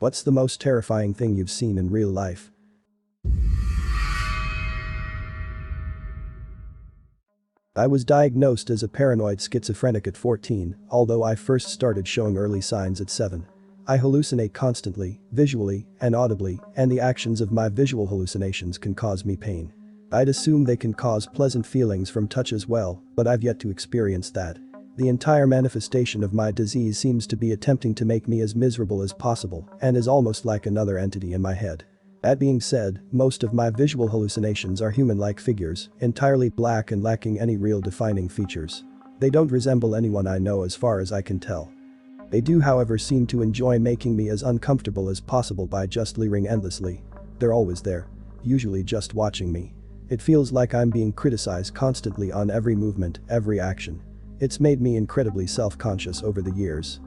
What's the most terrifying thing you've seen in real life? I was diagnosed as a paranoid schizophrenic at 14, although I first started showing early signs at 7. I hallucinate constantly, visually and audibly, and the actions of my visual hallucinations can cause me pain. I'd assume they can cause pleasant feelings from touch as well, but I've yet to experience that. The entire manifestation of my disease seems to be attempting to make me as miserable as possible and is almost like another entity in my head. That being said, most of my visual hallucinations are human-like figures, entirely black and lacking any real defining features. They don't resemble anyone I know as far as I can tell. They do, however, seem to enjoy making me as uncomfortable as possible by just leering endlessly. They're always there, usually just watching me. It feels like I'm being criticized constantly on every movement, every action. It's made me incredibly self-conscious over the years.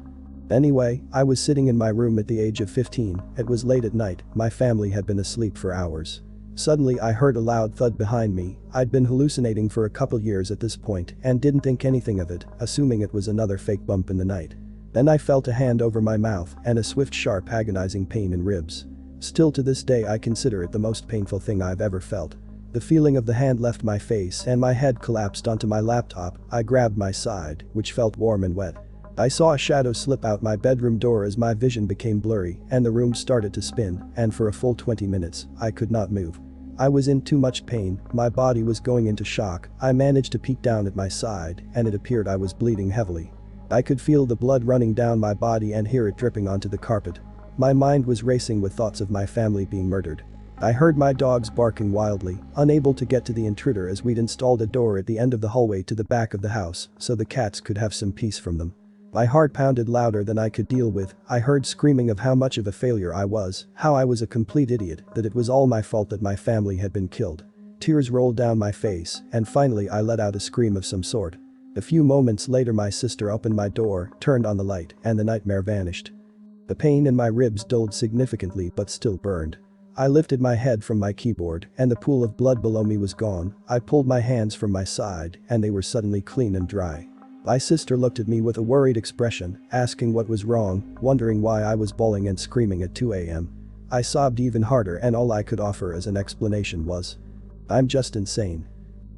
Anyway, I was sitting in my room at the age of 15, it was late at night, my family had been asleep for hours. Suddenly I heard a loud thud behind me. I'd been hallucinating for a couple years at this point and didn't think anything of it, assuming it was another fake bump in the night. Then I felt a hand over my mouth and a swift, sharp, agonizing pain in ribs. Still to this day I consider it the most painful thing I've ever felt. The feeling of the hand left my face and my head collapsed onto my laptop. I grabbed my side, which felt warm and wet. I saw a shadow slip out my bedroom door as my vision became blurry and the room started to spin, and for a full 20 minutes, I could not move. I was in too much pain, my body was going into shock. I managed to peek down at my side and it appeared I was bleeding heavily. I could feel the blood running down my body and hear it dripping onto the carpet. My mind was racing with thoughts of my family being murdered. I heard my dogs barking wildly, unable to get to the intruder as we'd installed a door at the end of the hallway to the back of the house so the cats could have some peace from them. My heart pounded louder than I could deal with. I heard screaming of how much of a failure I was, how I was a complete idiot, that it was all my fault that my family had been killed. Tears rolled down my face, and finally I let out a scream of some sort. A few moments later my sister opened my door, turned on the light, and the nightmare vanished. The pain in my ribs dulled significantly but still burned. I lifted my head from my keyboard and the pool of blood below me was gone. I pulled my hands from my side and they were suddenly clean and dry. My sister looked at me with a worried expression, asking what was wrong, wondering why I was bawling and screaming at 2 a.m. I sobbed even harder and all I could offer as an explanation was, "I'm just insane."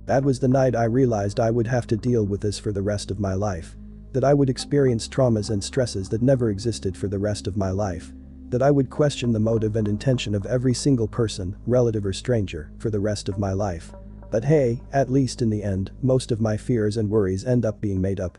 That was the night I realized I would have to deal with this for the rest of my life. That I would experience traumas and stresses that never existed for the rest of my life. That I would question the motive and intention of every single person, relative or stranger, for the rest of my life. But hey, at least in the end, most of my fears and worries end up being made up.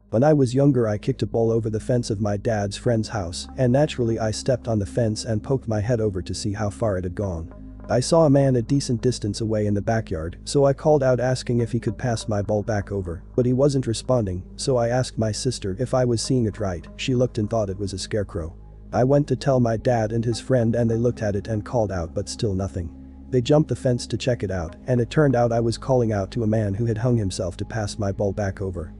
When I was younger I kicked a ball over the fence of my dad's friend's house and naturally I stepped on the fence and poked my head over to see how far it had gone. I saw a man a decent distance away in the backyard, so I called out asking if he could pass my ball back over, but he wasn't responding, so I asked my sister if I was seeing it right. She looked and thought it was a scarecrow. I went to tell my dad and his friend and they looked at it and called out but still nothing. They jumped the fence to check it out and it turned out I was calling out to a man who had hung himself to pass my ball back over.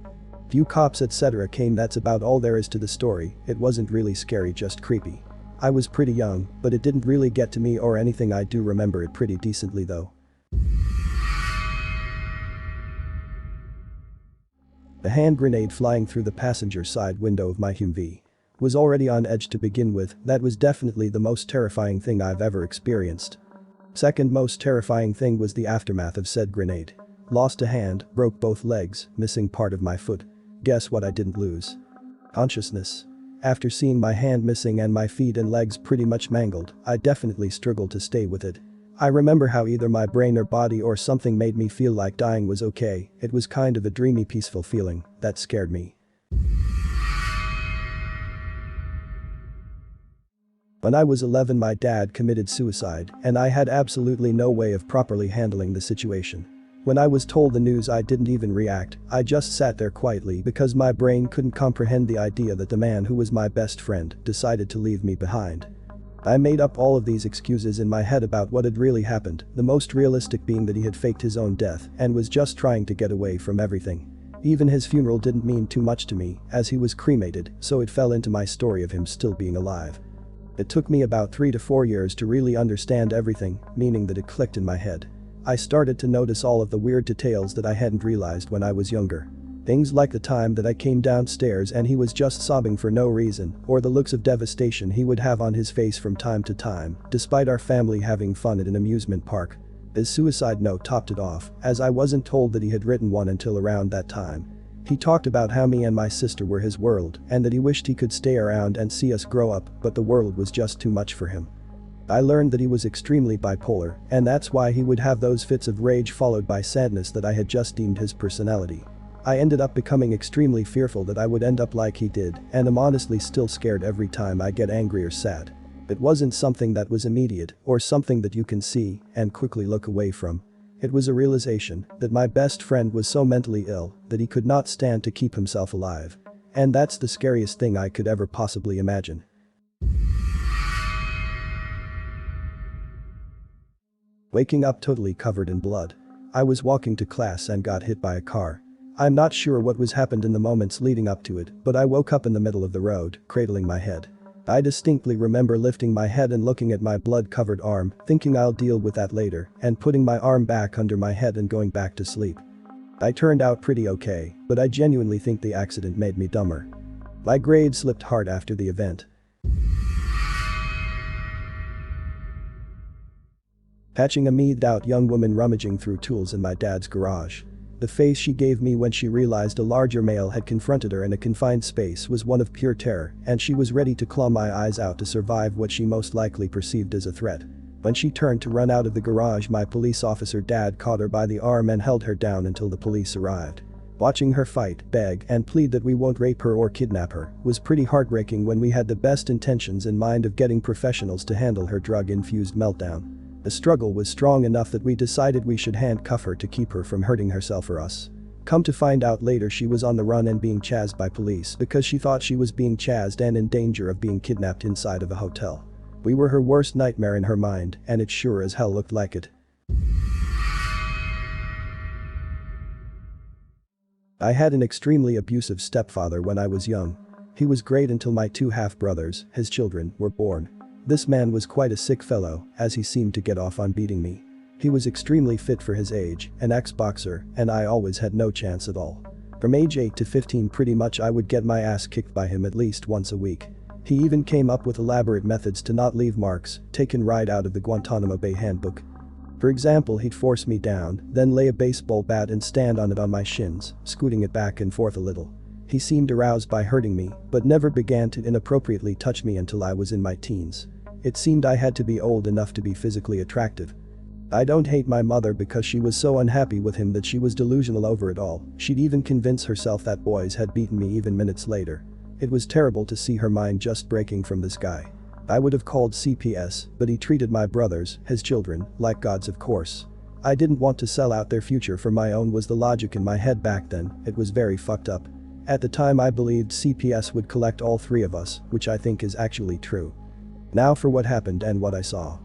Few cops etc. came. That's about all there is to the story. It wasn't really scary, just creepy. I was pretty young, but it didn't really get to me or anything. I do remember it pretty decently though. The hand grenade flying through the passenger side window of my Humvee was already on edge to begin with. That was definitely the most terrifying thing I've ever experienced. Second most terrifying thing was the aftermath of said grenade. Lost a hand, broke both legs, missing part of my foot. Guess what I didn't lose? Consciousness. After seeing my hand missing and my feet and legs pretty much mangled, I definitely struggled to stay with it. I remember how either my brain or body or something made me feel like dying was okay. It was kind of a dreamy, peaceful feeling that scared me. When I was 11 my dad committed suicide and I had absolutely no way of properly handling the situation. When I was told the news I didn't even react, I just sat there quietly because my brain couldn't comprehend the idea that the man who was my best friend decided to leave me behind. I made up all of these excuses in my head about what had really happened, the most realistic being that he had faked his own death and was just trying to get away from everything. Even his funeral didn't mean too much to me, as he was cremated, so it fell into my story of him still being alive. It took me about 3 to 4 years to really understand everything, meaning that it clicked in my head. I started to notice all of the weird details that I hadn't realized when I was younger. Things like the time that I came downstairs and he was just sobbing for no reason, or the looks of devastation he would have on his face from time to time, despite our family having fun at an amusement park. His suicide note topped it off, as I wasn't told that he had written one until around that time. He talked about how me and my sister were his world, and that he wished he could stay around and see us grow up, but the world was just too much for him. I learned that he was extremely bipolar, and that's why he would have those fits of rage followed by sadness that I had just deemed his personality. I ended up becoming extremely fearful that I would end up like he did, and am honestly still scared every time I get angry or sad. It wasn't something that was immediate, or something that you can see and quickly look away from. It was a realization that my best friend was so mentally ill that he could not stand to keep himself alive. And that's the scariest thing I could ever possibly imagine. Waking up totally covered in blood. I was walking to class and got hit by a car. I'm not sure what was happened in the moments leading up to it, but I woke up in the middle of the road, cradling my head. I distinctly remember lifting my head and looking at my blood-covered arm, thinking I'll deal with that later, and putting my arm back under my head and going back to sleep. I turned out pretty okay, but I genuinely think the accident made me dumber. My grades slipped hard after the event. Catching a meathed-out young woman rummaging through tools in my dad's garage. The face she gave me when she realized a larger male had confronted her in a confined space was one of pure terror, and she was ready to claw my eyes out to survive what she most likely perceived as a threat. When she turned to run out of the garage, my police officer dad caught her by the arm and held her down until the police arrived. Watching her fight, beg, and plead that we won't rape her or kidnap her was pretty heartbreaking when we had the best intentions in mind of getting professionals to handle her drug-infused meltdown. The struggle was strong enough that we decided we should handcuff her to keep her from hurting herself or us. Come to find out later, she was on the run and being chased by police because she thought she was being chased and in danger of being kidnapped inside of a hotel. We were her worst nightmare in her mind, and it sure as hell looked like it. I had an extremely abusive stepfather when I was young. He was great until my two half-brothers, his children, were born. This man was quite a sick fellow, as he seemed to get off on beating me. He was extremely fit for his age, an ex-boxer, and I always had no chance at all. From age 8 to 15 pretty much I would get my ass kicked by him at least once a week. He even came up with elaborate methods to not leave marks, taken right out of the Guantanamo Bay handbook. For example, he'd force me down, then lay a baseball bat and stand on it on my shins, scooting it back and forth a little. He seemed aroused by hurting me, but never began to inappropriately touch me until I was in my teens. It seemed I had to be old enough to be physically attractive. I don't hate my mother because she was so unhappy with him that she was delusional over it all. She'd even convince herself that boys had beaten me even minutes later. It was terrible to see her mind just breaking from this guy. I would have called CPS, but he treated my brothers, his children, like gods, of course. I didn't want to sell out their future for my own was the logic in my head back then. It was very fucked up. At the time I believed CPS would collect all three of us, which I think is actually true. Now for what happened and what I saw.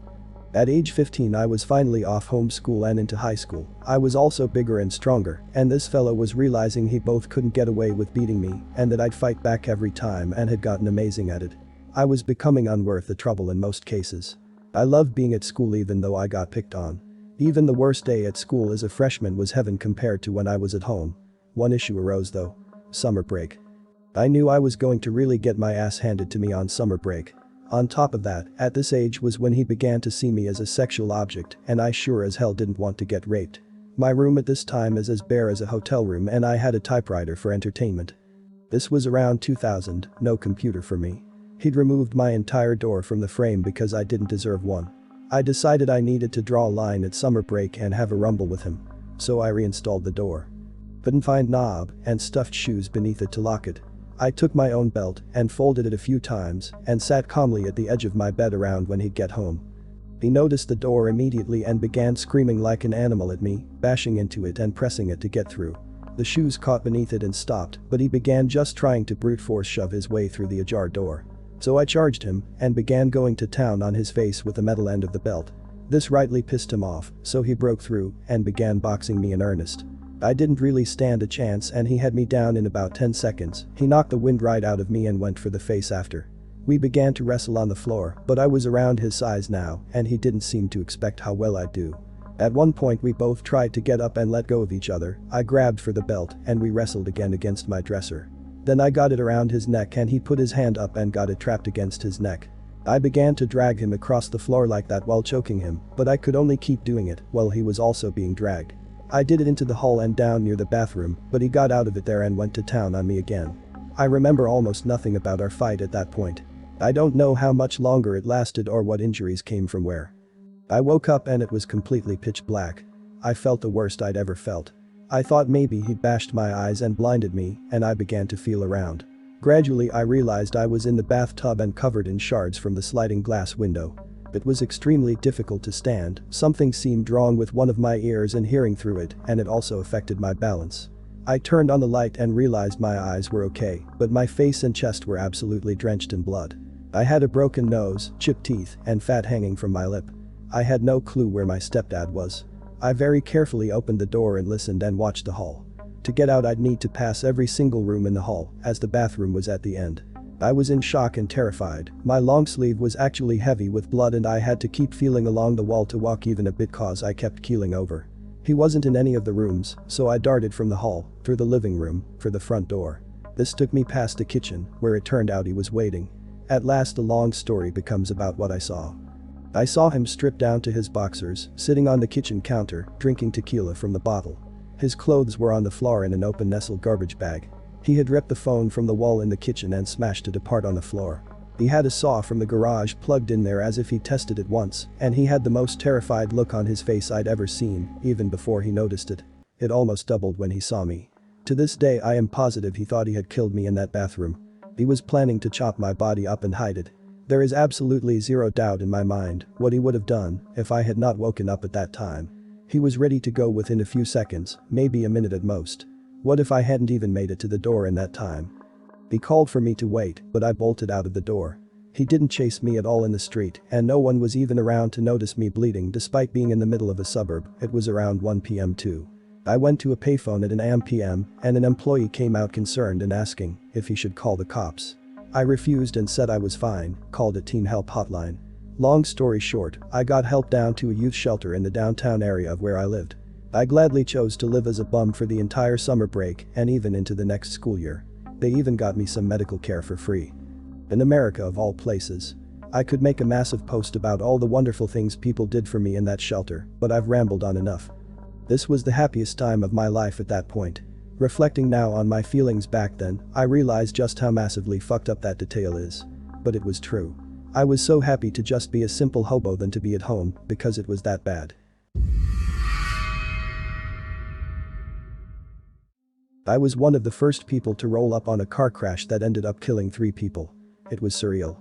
At age 15 I was finally off homeschool and into high school. I was also bigger and stronger, and this fellow was realizing he both couldn't get away with beating me and that I'd fight back every time and had gotten amazing at it. I was becoming unworth the trouble in most cases. I loved being at school even though I got picked on. Even the worst day at school as a freshman was heaven compared to when I was at home. One issue arose though. Summer break. I knew I was going to really get my ass handed to me on summer break. On top of that, at this age was when he began to see me as a sexual object, and I sure as hell didn't want to get raped. My room at this time is as bare as a hotel room and I had a typewriter for entertainment. This was around 2000, no computer for me. He'd removed my entire door from the frame because I didn't deserve one. I decided I needed to draw a line at summer break and have a rumble with him. So I reinstalled the door. Couldn't find knob and stuffed shoes beneath it to lock it. I took my own belt and folded it a few times and sat calmly at the edge of my bed around when he'd get home. He noticed the door immediately and began screaming like an animal at me, bashing into it and pressing it to get through. The shoes caught beneath it and stopped, but he began just trying to brute force shove his way through the ajar door. So I charged him and began going to town on his face with the metal end of the belt. This rightly pissed him off, so he broke through and began boxing me in earnest. I didn't really stand a chance and he had me down in about 10 seconds. He knocked the wind right out of me and went for the face after. We began to wrestle on the floor, but I was around his size now and he didn't seem to expect how well I'd do. At one point we both tried to get up and let go of each other. I grabbed for the belt and we wrestled again against my dresser. Then I got it around his neck and he put his hand up and got it trapped against his neck. I began to drag him across the floor like that while choking him, but I could only keep doing it while he was also being dragged. I did it into the hall and down near the bathroom, but he got out of it there and went to town on me again. I remember almost nothing about our fight at that point. I don't know how much longer it lasted or what injuries came from where. I woke up and it was completely pitch black. I felt the worst I'd ever felt. I thought maybe he'd bashed my eyes and blinded me, and I began to feel around. Gradually I realized I was in the bathtub and covered in shards from the sliding glass window. It was extremely difficult to stand, something seemed wrong with one of my ears and hearing through it, and it also affected my balance. I turned on the light and realized my eyes were okay, but my face and chest were absolutely drenched in blood. I had a broken nose, chipped teeth, and fat hanging from my lip. I had no clue where my stepdad was. I very carefully opened the door and listened and watched the hall. To get out I'd need to pass every single room in the hall, as the bathroom was at the end. I was in shock and terrified. My long sleeve was actually heavy with blood and I had to keep feeling along the wall to walk even a bit cause I kept keeling over. He wasn't in any of the rooms, so I darted from the hall, through the living room, for the front door. This took me past the kitchen, where it turned out he was waiting. At last the long story becomes about what I saw. I saw him stripped down to his boxers, sitting on the kitchen counter, drinking tequila from the bottle. His clothes were on the floor in an open Nestle garbage bag. He had ripped the phone from the wall in the kitchen and smashed it apart on the floor. He had a saw from the garage plugged in there as if he tested it once, and he had the most terrified look on his face I'd ever seen, even before he noticed it. It almost doubled when he saw me. To this day I am positive he thought he had killed me in that bathroom. He was planning to chop my body up and hide it. There is absolutely zero doubt in my mind what he would have done if I had not woken up at that time. He was ready to go within a few seconds, maybe a minute at most. What if I hadn't even made it to the door in that time? He called for me to wait, but I bolted out of the door. He didn't chase me at all in the street, and no one was even around to notice me bleeding despite being in the middle of a suburb. It was around 1 p.m. too. I went to a payphone at an p.m. and an employee came out concerned and asking if he should call the cops. I refused and said I was fine, called a teen help hotline. Long story short, I got help down to a youth shelter in the downtown area of where I lived. I gladly chose to live as a bum for the entire summer break and even into the next school year. They even got me some medical care for free. In America of all places. I could make a massive post about all the wonderful things people did for me in that shelter, but I've rambled on enough. This was the happiest time of my life at that point. Reflecting now on my feelings back then, I realize just how massively fucked up that detail is. But it was true. I was so happy to just be a simple hobo than to be at home, because it was that bad. I was one of the first people to roll up on a car crash that ended up killing 3 people. It was surreal.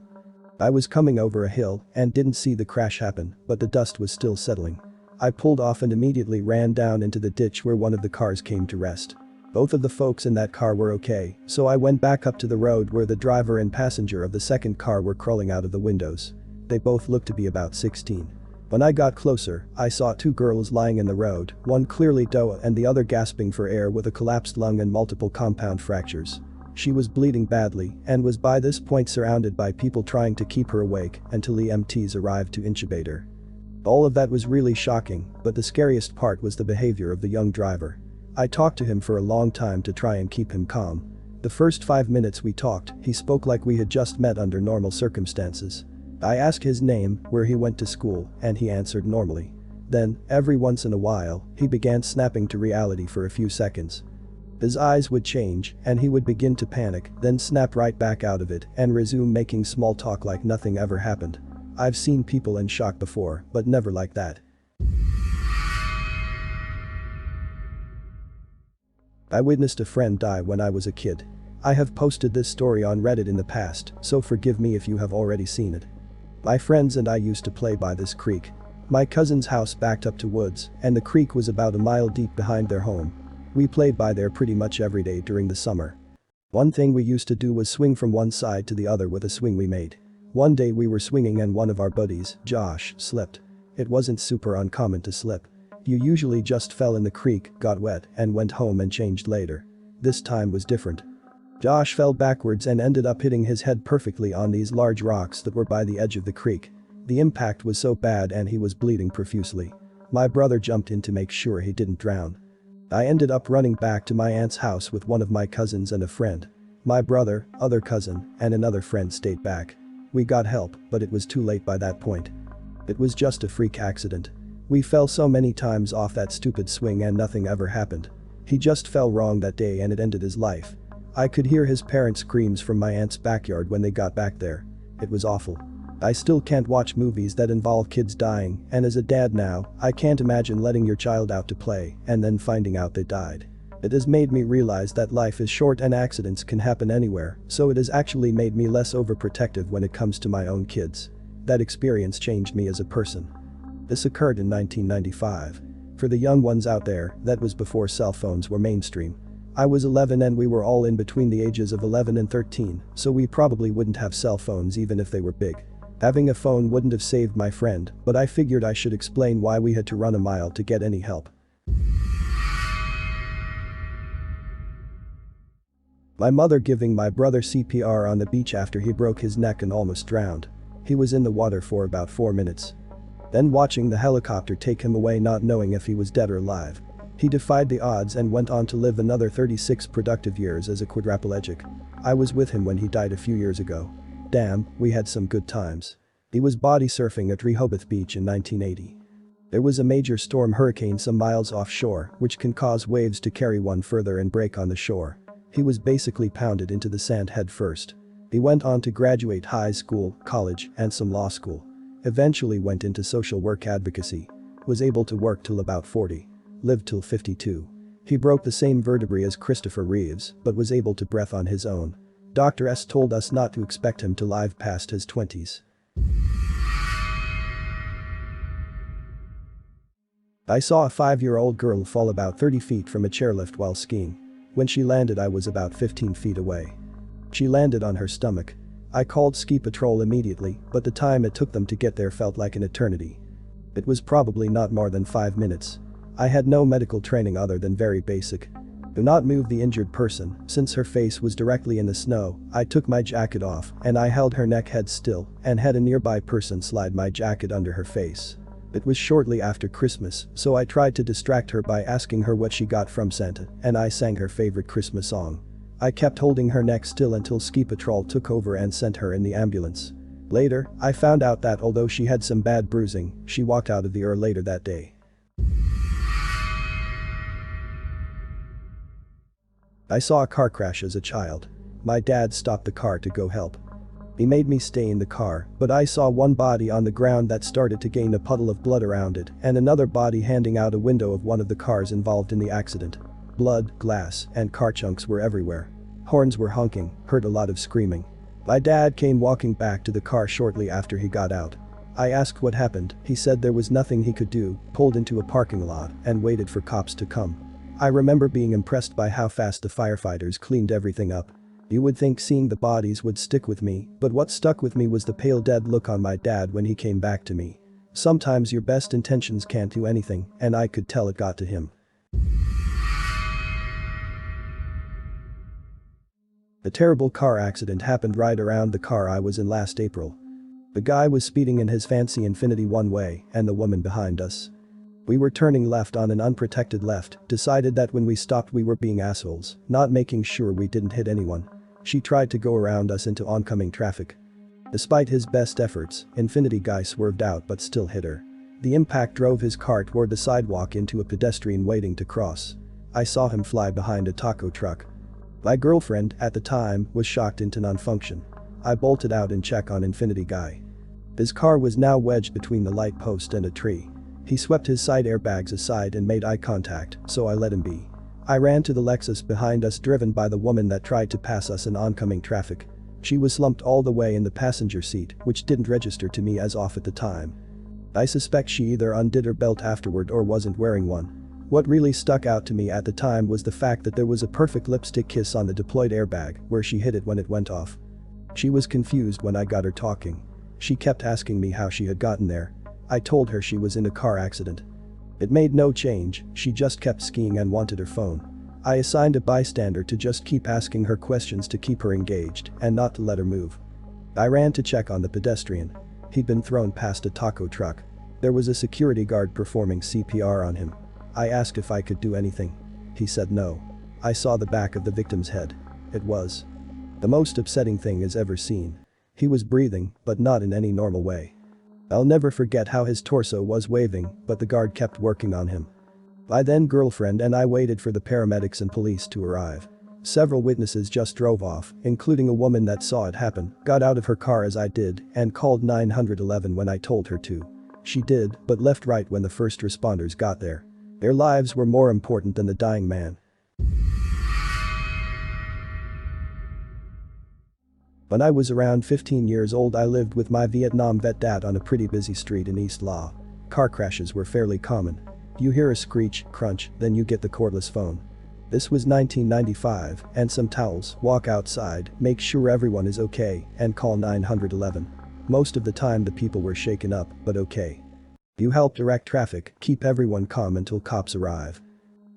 I was coming over a hill and didn't see the crash happen, but the dust was still settling. I pulled off and immediately ran down into the ditch where one of the cars came to rest. Both of the folks in that car were okay, so I went back up to the road where the driver and passenger of the second car were crawling out of the windows. They both looked to be about 16. When I got closer, I saw 2 girls lying in the road, one clearly DOA and the other gasping for air with a collapsed lung and multiple compound fractures. She was bleeding badly and was by this point surrounded by people trying to keep her awake until EMTs arrived to intubate her. All of that was really shocking, but the scariest part was the behavior of the young driver. I talked to him for a long time to try and keep him calm. The first 5 minutes we talked, he spoke like we had just met under normal circumstances. I asked his name, where he went to school, and he answered normally. Then, every once in a while, he began snapping to reality for a few seconds. His eyes would change, and he would begin to panic, then snap right back out of it and resume making small talk like nothing ever happened. I've seen people in shock before, but never like that. I witnessed a friend die when I was a kid. I have posted this story on Reddit in the past, so forgive me if you have already seen it. My friends and I used to play by this creek. My cousin's house backed up to woods, and the creek was about a mile deep behind their home. We played by there pretty much every day during the summer. One thing we used to do was swing from one side to the other with a swing we made. One day we were swinging and one of our buddies, Josh, slipped. It wasn't super uncommon to slip. You usually just fell in the creek, got wet, and went home and changed later. This time was different. Josh fell backwards and ended up hitting his head perfectly on these large rocks that were by the edge of the creek. The impact was so bad and he was bleeding profusely. My brother jumped in to make sure he didn't drown. I ended up running back to my aunt's house with one of my cousins and a friend. My brother, other cousin, and another friend stayed back. We got help, but it was too late by that point. It was just a freak accident. We fell so many times off that stupid swing and nothing ever happened. He just fell wrong that day and it ended his life. I could hear his parents' screams from my aunt's backyard when they got back there. It was awful. I still can't watch movies that involve kids dying, and as a dad now, I can't imagine letting your child out to play and then finding out they died. It has made me realize that life is short and accidents can happen anywhere, so it has actually made me less overprotective when it comes to my own kids. That experience changed me as a person. This occurred in 1995. For the young ones out there, that was before cell phones were mainstream. I was 11 and we were all in between the ages of 11 and 13, so we probably wouldn't have cell phones even if they were big. Having a phone wouldn't have saved my friend, but I figured I should explain why we had to run a mile to get any help. My mother giving my brother CPR on the beach after he broke his neck and almost drowned. He was in the water for about 4 minutes. Then watching the helicopter take him away not knowing if he was dead or alive. He defied the odds and went on to live another 36 productive years as a quadriplegic. I was with him when he died a few years ago. Damn, we had some good times. He was body surfing at Rehoboth Beach in 1980. There was a major storm hurricane some miles offshore, which can cause waves to carry one further and break on the shore. He was basically pounded into the sand head first. He went on to graduate high school, college, and some law school. Eventually went into social work advocacy. Was able to work till about 40. Lived till 52. He broke the same vertebrae as Christopher Reeves, but was able to breathe on his own. Dr. S told us not to expect him to live past his 20s. I saw a 5-year-old girl fall about 30 feet from a chairlift while skiing. When she landed I was about 15 feet away. She landed on her stomach. I called ski patrol immediately, but the time it took them to get there felt like an eternity. It was probably not more than 5 minutes. I had no medical training other than very basic. Do not move the injured person. Since her face was directly in the snow, I took my jacket off and I held her neck head still and had a nearby person slide my jacket under her face. It was shortly after Christmas, so I tried to distract her by asking her what she got from Santa, and I sang her favorite Christmas song. I kept holding her neck still until ski patrol took over and sent her in the ambulance. Later, I found out that although she had some bad bruising, she walked out of the ER later that day. I saw a car crash as a child. My dad stopped the car to go help. He made me stay in the car, but I saw one body on the ground that started to gain a puddle of blood around it and another body handing out a window of one of the cars involved in the accident. Blood, glass, and car chunks were everywhere. Horns were honking, heard a lot of screaming. My dad came walking back to the car shortly after he got out. I asked what happened. He said there was nothing he could do, pulled into a parking lot and waited for cops to come. I remember being impressed by how fast the firefighters cleaned everything up. You would think seeing the bodies would stick with me, but what stuck with me was the pale dead look on my dad when he came back to me. Sometimes your best intentions can't do anything, and I could tell it got to him. A terrible car accident happened right around the car I was in last April. The guy was speeding in his fancy Infiniti one-way, and the woman behind us. We were turning left on an unprotected left, decided that when we stopped we were being assholes, not making sure we didn't hit anyone. She tried to go around us into oncoming traffic. Despite his best efforts, Infiniti guy swerved out but still hit her. The impact drove his car toward the sidewalk into a pedestrian waiting to cross. I saw him fly behind a taco truck. My girlfriend, at the time, was shocked into non-function. I bolted out and checked on Infiniti guy. His car was now wedged between the light post and a tree. He swept his side airbags aside and made eye contact, so I let him be. I ran to the Lexus behind us driven by the woman that tried to pass us in oncoming traffic. She was slumped all the way in the passenger seat, which didn't register to me as off at the time. I suspect she either undid her belt afterward or wasn't wearing one. What really stuck out to me at the time was the fact that there was a perfect lipstick kiss on the deployed airbag where she hit it when it went off. She was confused when I got her talking. She kept asking me how she had gotten there. I told her she was in a car accident. It made no change, she just kept skiing and wanted her phone. I assigned a bystander to just keep asking her questions to keep her engaged and not to let her move. I ran to check on the pedestrian. He'd been thrown past a taco truck. There was a security guard performing CPR on him. I asked if I could do anything. He said no. I saw the back of the victim's head. It was the most upsetting thing I've ever seen. He was breathing, but not in any normal way. I'll never forget how his torso was waving, but the guard kept working on him. My then girlfriend and I waited for the paramedics and police to arrive. Several witnesses just drove off, including a woman that saw it happen, got out of her car as I did, and called 911 when I told her to. She did, but left right when the first responders got there. Their lives were more important than the dying man. When I was around 15 years old, I lived with my Vietnam vet dad on a pretty busy street in East Law. Car crashes were fairly common. You hear a screech, crunch, then you get the cordless phone. This was 1995, and some towels, walk outside, make sure everyone is okay, and call 911. Most of the time the people were shaken up, but okay. You help direct traffic, keep everyone calm until cops arrive.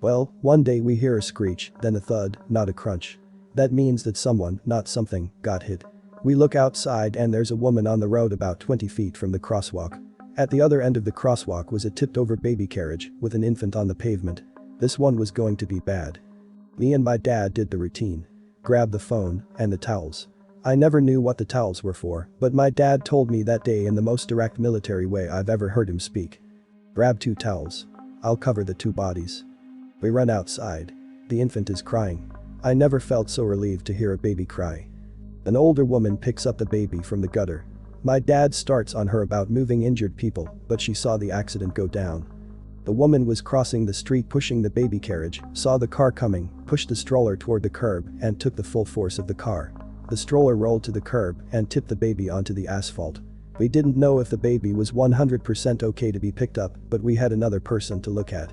Well, one day we hear a screech, then a thud, not a crunch. That means that someone, not something, got hit. We look outside and there's a woman on the road about 20 feet from the crosswalk. At the other end of the crosswalk was a tipped-over baby carriage with an infant on the pavement. This one was going to be bad. Me and my dad did the routine. Grab the phone and the towels. I never knew what the towels were for, but my dad told me that day in the most direct military way I've ever heard him speak. Grab 2 towels. I'll cover the 2 bodies. We run outside. The infant is crying. I never felt so relieved to hear a baby cry. An older woman picks up the baby from the gutter. My dad starts on her about moving injured people, but she saw the accident go down. The woman was crossing the street pushing the baby carriage, saw the car coming, pushed the stroller toward the curb and took the full force of the car. The stroller rolled to the curb and tipped the baby onto the asphalt. We didn't know if the baby was 100% okay to be picked up, but we had another person to look at.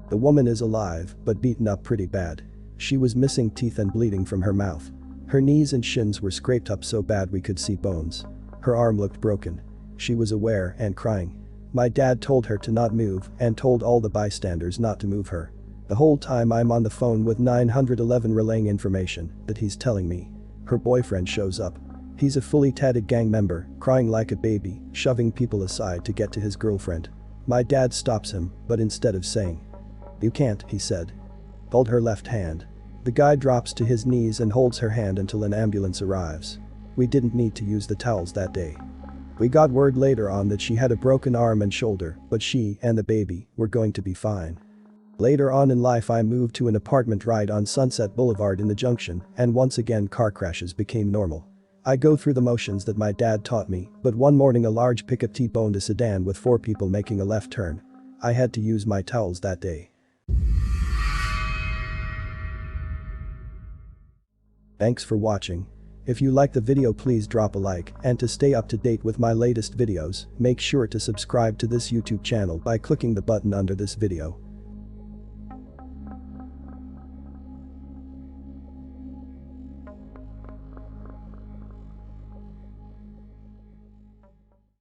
The woman is alive, but beaten up pretty bad. She was missing teeth and bleeding from her mouth. Her knees and shins were scraped up so bad we could see bones. Her arm looked broken. She was aware and crying. My dad told her to not move and told all the bystanders not to move her. The whole time I'm on the phone with 911 relaying information that he's telling me. Her boyfriend shows up. He's a fully tatted gang member, crying like a baby, shoving people aside to get to his girlfriend. My dad stops him, but instead of saying, "You can't," he said. Hold her left hand. The guy drops to his knees and holds her hand until an ambulance arrives. We didn't need to use the towels that day. We got word later on that she had a broken arm and shoulder, but she and the baby were going to be fine. Later on in life I moved to an apartment right on Sunset Boulevard in the Junction, and once again car crashes became normal. I go through the motions that my dad taught me, but one morning a large pickup T-boned a sedan with 4 people making a left turn. I had to use my towels that day. Thanks for watching. If you like the video, please drop a like, and to stay up to date with my latest videos, make sure to subscribe to this YouTube channel by clicking the button under this video.